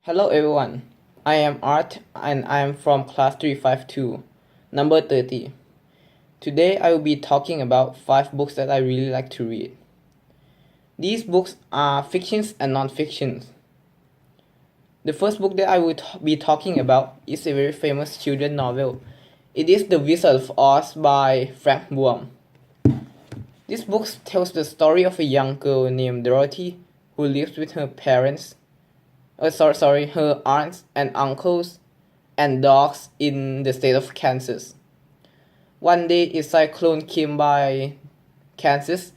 Hello everyone, I am Art and I am from class 352, number 30. Today I will be talking about 5 books that I really like to read. These books are fictions and non-fictions. The first book that I will be talking about is a very famous children's novel. It is The Wizard of Oz by Frank Baum. This book tells the story of a young girl named Dorothy who lives with her parents her aunts and uncles and dogs in the state of Kansas. One day a cyclone came by Kansas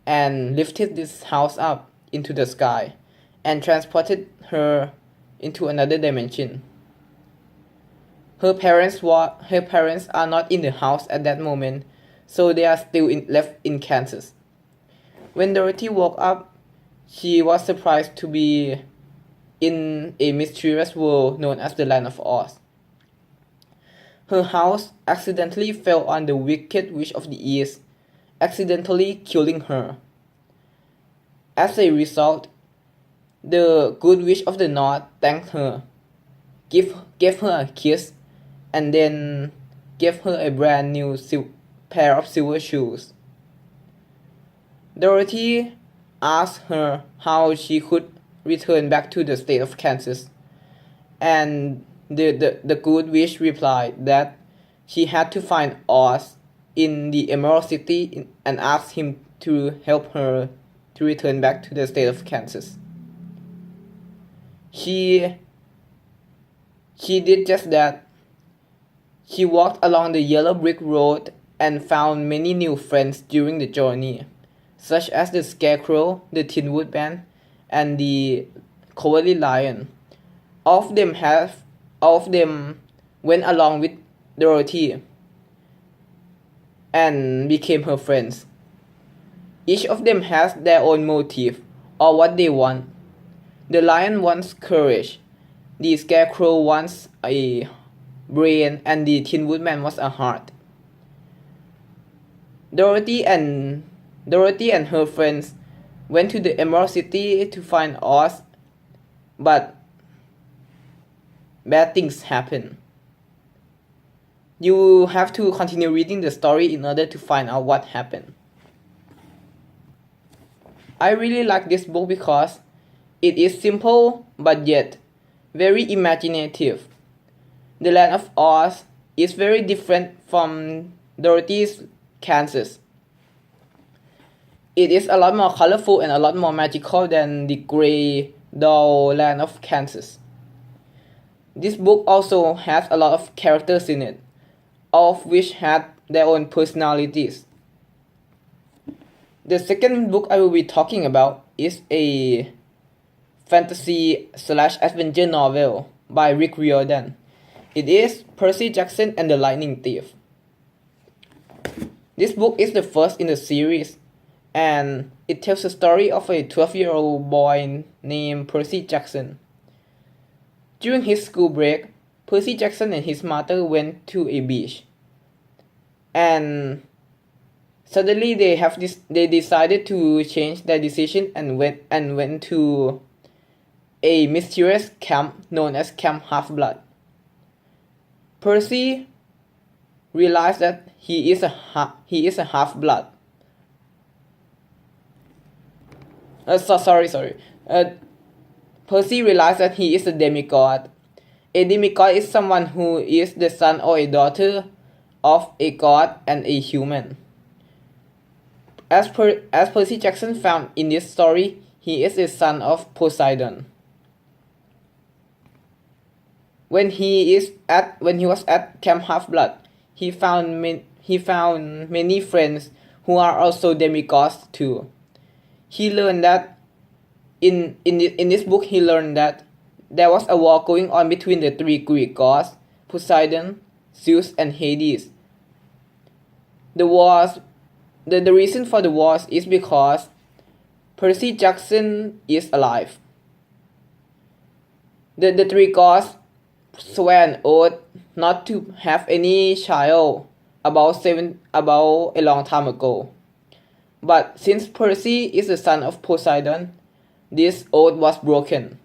and lifted this house up into the sky and transported her into another dimension. Her parents are not in the house at that moment, so they are still left in Kansas. When Dorothy woke up, she was surprised to be in a mysterious world known as the Land of Oz. Her house accidentally fell on the Wicked Witch of the East, accidentally killing her. As a result, the Good Witch of the North thanked her, gave her a kiss, and then gave her a brand new pair of silver shoes. Dorothy asked her how she could return back to the state of Kansas, and the Good Witch replied that she had to find Oz in the Emerald City and asked him to help her to return back to the state of Kansas. She did just that. She walked along the yellow brick road and found many new friends during the journey, such as the Scarecrow, the Tin Woodman, and the Cowardly Lion. All of them went along with Dorothy and became her friends. Each of them has their own motive or what they want. The lion wants courage, the Scarecrow wants a brain, and the Tin Woodman wants a heart. Dorothy and her friends went to the Emerald City to find Oz, but bad things happen. You have to continue reading the story in order to find out what happened. I really like this book because it is simple but yet very imaginative. The Land of Oz is very different from Dorothy's Kansas. It is a lot more colorful and a lot more magical than the gray, dull Land of Kansas. This book also has a lot of characters in it, all of which had their own personalities. The second book I will be talking about is a fantasy/adventure novel by Rick Riordan. It is Percy Jackson and the Lightning Thief. This book is the first in the series, and it tells the story of a 12-year-old boy named Percy Jackson. During his school break, Percy Jackson and his mother went to a beach, and suddenly they decided to change their decision and went to a mysterious camp known as Camp Half-Blood. Percy realized that he is a half-blood. Percy realized that he is a demigod. A demigod is someone who is the son or a daughter of a god and a human. As Percy Jackson found in this story, he is a son of Poseidon. When he was at Camp Half-Blood, he found many friends who are also demigods too. He learned that in this book he learned that there was a war going on between the 3 Greek gods, Poseidon, Zeus, and Hades. The reason for the wars is because Percy Jackson is alive. The 3 gods swear an oath not to have any child about a long time ago. But since Percy is the son of Poseidon, this oath was broken.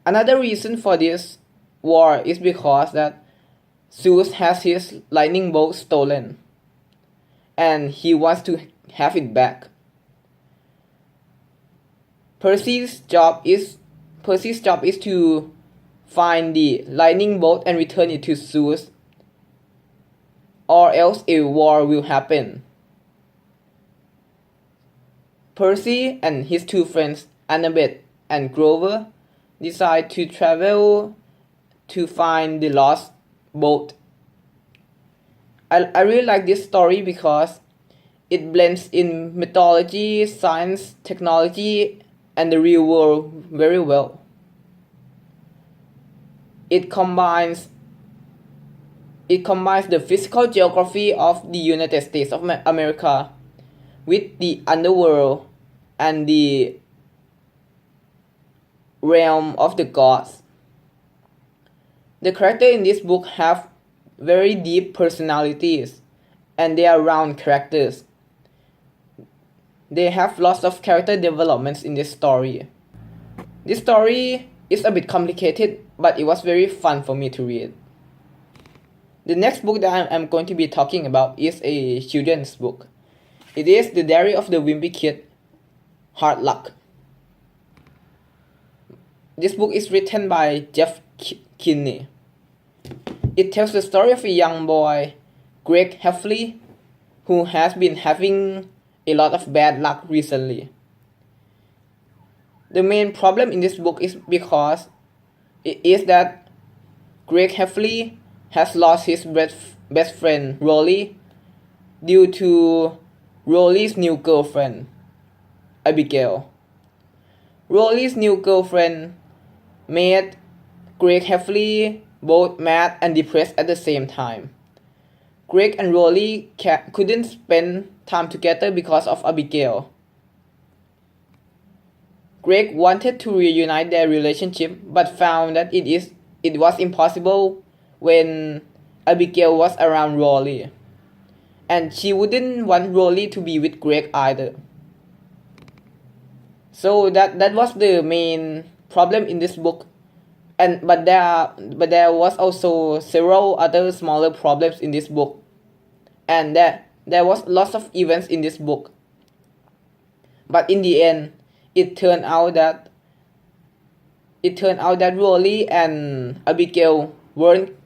Another reason for this war is because that Zeus has his lightning bolt stolen and he wants to have it back. Percy's job is to find the lightning bolt and return it to Zeus, or else a war will happen. Percy and his two friends, Annabeth and Grover, decide to travel to find the lost bolt. I really like this story because it blends in mythology, science, technology, and the real world very well. It combines the physical geography of the United States of America with the underworld and the realm of the gods. The characters in this book have very deep personalities and they are round characters. They have lots of character developments in this story. This story is a bit complicated, but it was very fun for me to read. The next book that I'm going to be talking about is a children's book. It is The Diary of the Wimpy Kid, Hard Luck. This book is written by Jeff Kinney. It tells the story of a young boy, Greg Heffley, who has been having a lot of bad luck recently. The main problem in this book is because it is that Greg Heffley has lost his best friend Rolly due to Rolly's new girlfriend, Abigail. Rolly's new girlfriend made Greg Heffley both mad and depressed at the same time. Greg and Rolly couldn't spend time together because of Abigail. Greg wanted to reunite their relationship but found that it was impossible when Abigail was around Rolly. And she wouldn't want Rolly to be with Greg either. So that was the main problem in this book. But there was also several other smaller problems in this book. And there was lots of events in this book. But in the end, it turned out that Rolly and Abigail weren't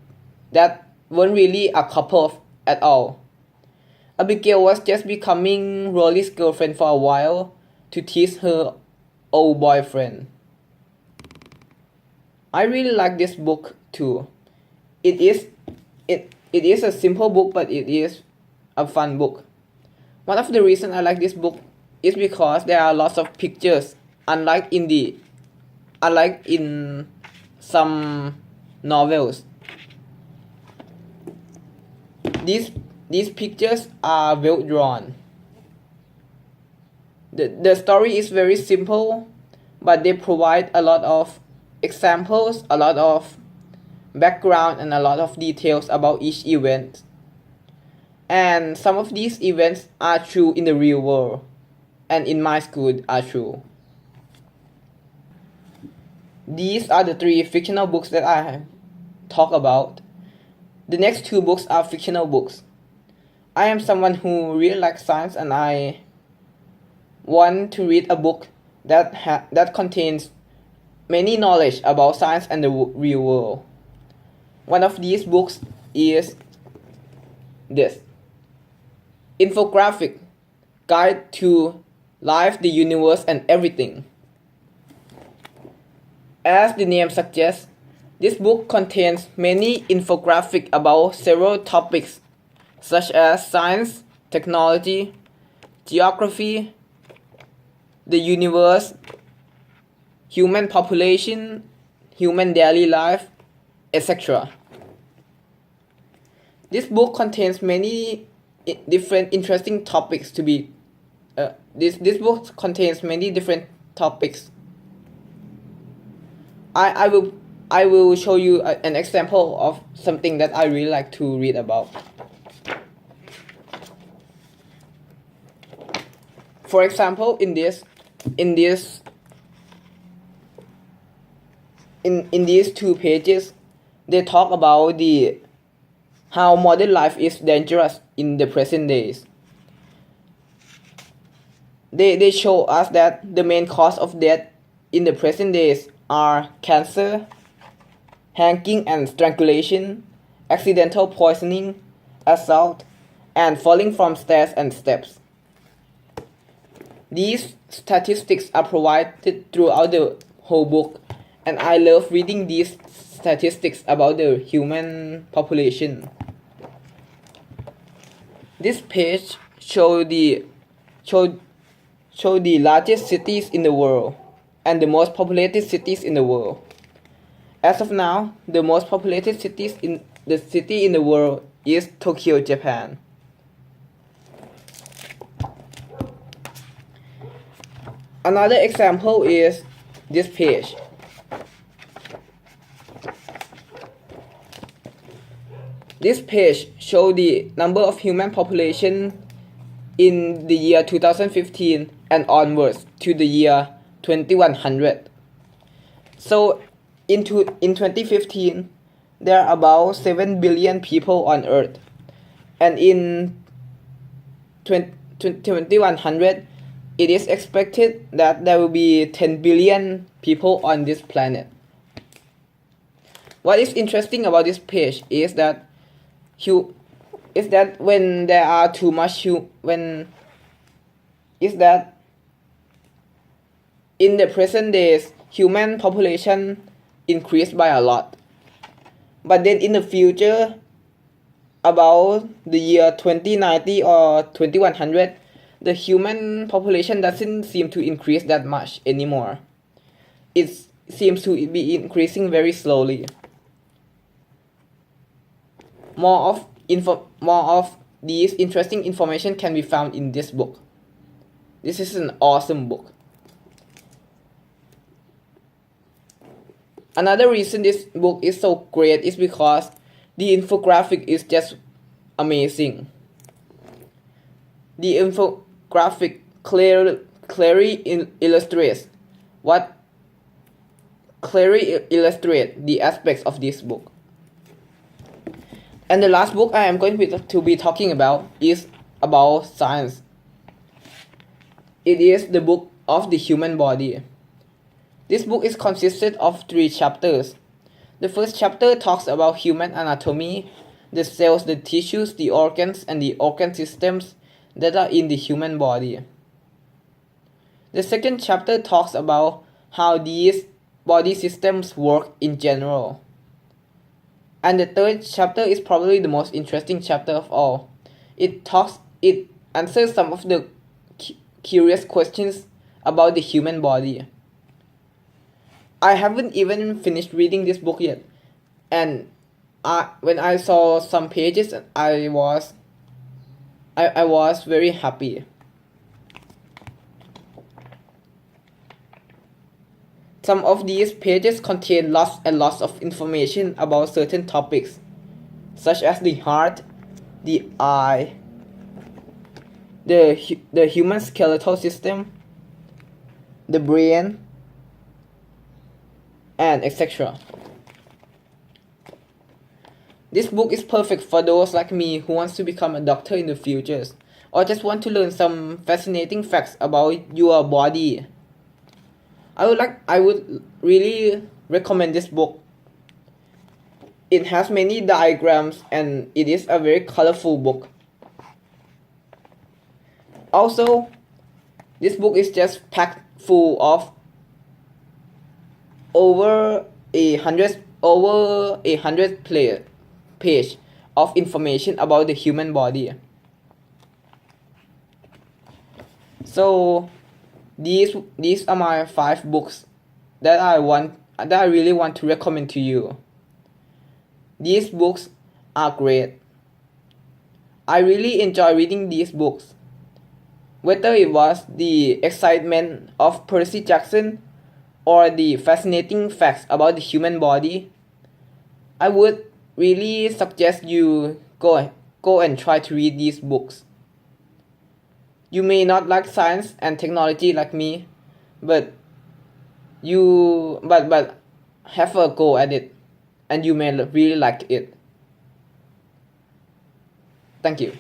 really a couple at all. Abigail was just becoming Rolly's girlfriend for a while to tease her old boyfriend. I really like this book too. It is a simple book, but it is a fun book. One of the reasons I like this book is because there are lots of pictures, unlike in some novels. These pictures are well drawn. The story is very simple, but they provide a lot of examples, a lot of background, and a lot of details about each event. And some of these events are true in the real world, and in my school are true. These are the 3 fictional books that I talk about. The next 2 books are fictional books. I am someone who really likes science, and I want to read a book that contains many knowledge about science and the real world. One of these books is this: Infographic, Guide to Life, the Universe, and Everything. As the name suggests, this book contains many infographics about several topics such as science, technology, geography, the universe, human population, human daily life, etc. This book contains many different interesting topics to be. This book contains many different topics. I will show you an example of something that I really like to read about. For example, in this in these 2 pages, they talk about how modern life is dangerous in the present days. They show us that the main cause of death in the present days are cancer, hanging and strangulation, accidental poisoning, assault, and falling from stairs and steps. These statistics are provided throughout the whole book, and I love reading these statistics about the human population. This page show the largest cities in the world and the most populated cities in the world. As of now, the most populated city in the world is Tokyo, Japan. Another example is this page. This page shows the number of human population in the year 2015 and onwards to the year 2100. So in 2015, there are about 7 billion people on Earth, and in 2100, it is expected that there will be 10 billion people on this planet. What is interesting about this page is that when there are too much in the present days, human population increased by a lot. But then in the future, about the year 2090 or 2100, the human population doesn't seem to increase that much anymore. It seems to be increasing very slowly. More of these interesting information can be found in this book. This is an awesome book. Another reason this book is so great is because the infographic is just amazing. The infographic clearly illustrates the aspects of this book. And the last book I am going to be talking about is about science. It is the book of the human body. This book is consisted of 3 chapters. The first chapter talks about human anatomy, the cells, the tissues, the organs, and the organ systems that are in the human body. The second chapter talks about how these body systems work in general. And the third chapter is probably the most interesting chapter of all. It answers some of the curious questions about the human body. I haven't even finished reading this book yet, and when I saw some pages, I was very happy. Some of these pages contain lots and lots of information about certain topics, such as the heart, the eye, the human skeletal system, the brain, and etc. This book is perfect for those like me who wants to become a doctor in the future, or just want to learn some fascinating facts about your body. I would really recommend this book. It has many diagrams and it is a very colorful book. Also, this book is just packed full of over a hundred page of information about the human body. So these are my 5 books that I really want to recommend to you. These books are great. I really enjoy reading these books. Whether it was the excitement of Percy Jackson or the fascinating facts about the human body, I would really suggest you go and try to read these books. You may not like science and technology like me, but have a go at it, and you may really like it. Thank you.